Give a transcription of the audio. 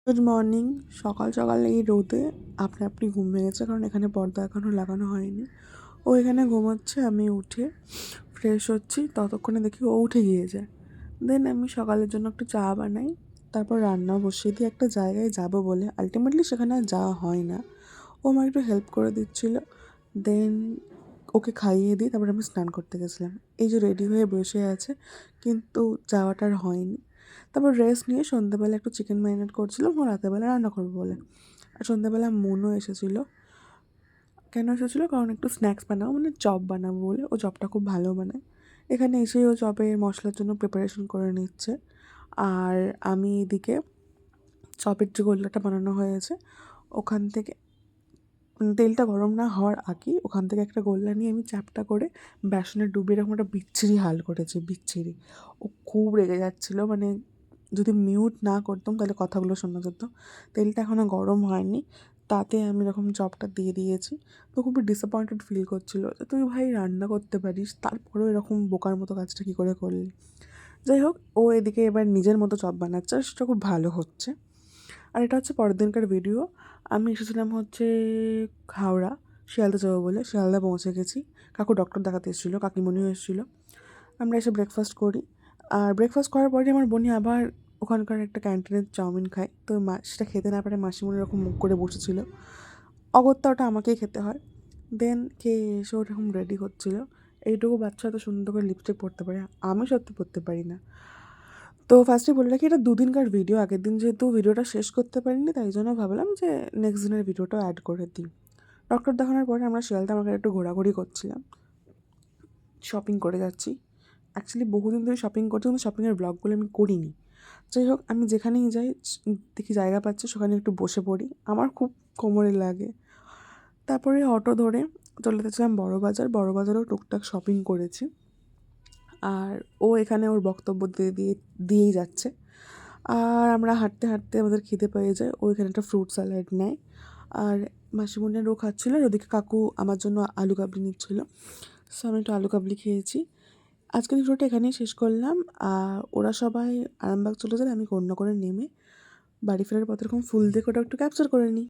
Good morning. সকাল সকাল এই রোদে আপনি ঘুম ভেঙেছে, কারণ এখানে পর্দা এখনও লাগানো হয়নি। ও এখানে ঘুমোচ্ছে, আমি উঠে ফ্রেশ হচ্ছি, ততক্ষণে দেখি ও উঠে গিয়েছে। দেন আমি সকালের জন্য একটু চা বানাই, তারপর রান্না বসিয়ে দিই একটা জায়গায় যাব বলে। আলটিমেটলি সেখানে আর যাওয়া হয় না। ও আমার একটু হেল্প করে দিচ্ছিলো। দেন ওকে খাইয়ে দিই, তারপর আমি স্নান করতে গেছিলাম। এই যে রেডি হয়ে বসে আছে, কিন্তু যাওয়াটা আর হয়নি। তারপর রেস্ট নিয়ে সন্ধ্যাবেলা একটু চিকেন ম্যারিনেট করছিলাম, ও রাতেরবেলা রান্না করবো বলে। আর সন্ধ্যাবেলা মনও এসেছিলো। কেন এসেছিলো? কারণ একটু স্ন্যাক্স বানাবো, মানে চপ বানাবো বলে। ও চপটা খুব ভালো বানায়। এখানে এসেই ও চপের মশলার জন্য প্রিপারেশন করে নিচ্ছে। আর আমি এদিকে চপের যে গোল্লাটা বানানো হয়েছে, ওখান থেকে তেলটা গরম না হওয়ার আগেই ওখান থেকে একটা গোল্লা নিয়ে আমি চ্যাপ্টা করে বেসনে ডুবিয়ে এরকম একটা বিচ্ছিরি হাল করেছি, বিচ্ছিরি। ও খুব রেগে যাচ্ছিলো, মানে যদি মিউট না করতাম তাহলে কথাগুলো শোনা যেত। তেলটা এখনও গরম হয়নি, তাতে আমি এরকম চপটা দিয়ে দিয়েছি। তো খুবই ডিসঅ্যাপয়েন্টেড ফিল করছিলো যে তুই ভাই রান্না করতে পারিস, তারপরেও এরকম বোকার মতো কাজটা কী করে করলি। যাই হোক, ও এদিকে এবার নিজের মতো চপ বানাচ্ছে, আর সেটা খুব ভালো হচ্ছে। আর এটা হচ্ছে পরের দিনকার ভিডিও। আমি এসেছিলাম হচ্ছে হাওড়া, শিয়ালদা যাবো বলে। শিয়ালদা পৌঁছে গেছি। কাকু ডক্টর দেখাতে এসেছিলো, কাকিমণিও এসেছিলো। আমরা এসে ব্রেকফাস্ট করি। আর ব্রেকফাস্ট করার পরে আমার বোনি আবার ওখানকার একটা ক্যান্টিনের চাউমিন খায়। তো সেটা খেতে না পারে মাসিমণি এরকম মুখ করে বসেছিল। অগত্যা ওটা আমাকেই খেতে হয়। দেন খেয়ে এসে ওরকম রেডি হচ্ছিলো। এইটুকু বাচ্চা এত সুন্দর করে লিপস্টিক পরতে পারে, আমি সত্যি পরতে পারি না। তো ফার্স্টে বলে রাখি, এটা দুদিনকার ভিডিও। আগের দিন যেহেতু ভিডিওটা শেষ করতে পারিনি, তাই জন্য ভাবলাম যে নেক্সট দিনের ভিডিওটাও অ্যাড করে দিই। ডক্টর দেখানোর পরে আমরা শিয়ালদা মার্কেটে একটু ঘোরাঘুরি করছিলাম, শপিং করে যাচ্ছি। অ্যাকচুয়ালি বহুদিন ধরে শপিং করছি, কিন্তু শপিংয়ের ব্লগগুলো আমি করিনি। যাই হোক, আমি যেখানেই যাই দেখি জায়গা পাচ্ছি সেখানে একটু বসে পড়ি, আমার খুব কোমরে লাগে। তারপরে অটো ধরে চলে গেছিলাম বড়বাজারেও টুকটাক শপিং করেছি। আর ও এখানে ওর বক্তব্য দিয়েই যাচ্ছে। আর আমরা হাঁটতে হাঁটতে আমাদের খিদে পেয়ে যায়। ও এখানে একটা ফ্রুট স্যালাড নেয়, আর মাসিমণিরও খাচ্ছিল, আর ওদিকে কাকু আমার জন্য আলু কাবলি নিচ্ছিল। সো আমি একটু আলু কাবলি খেয়েছি। আজকের ভিডিওটা এখানেই শেষ করলাম। আর ওরা সবাই আরামবাগ চলে যায়, আমি করে নেমে বাড়ি ফেরার পথে এরকম ফুল দিয়ে ওটা একটু ক্যাপচার করে নিই।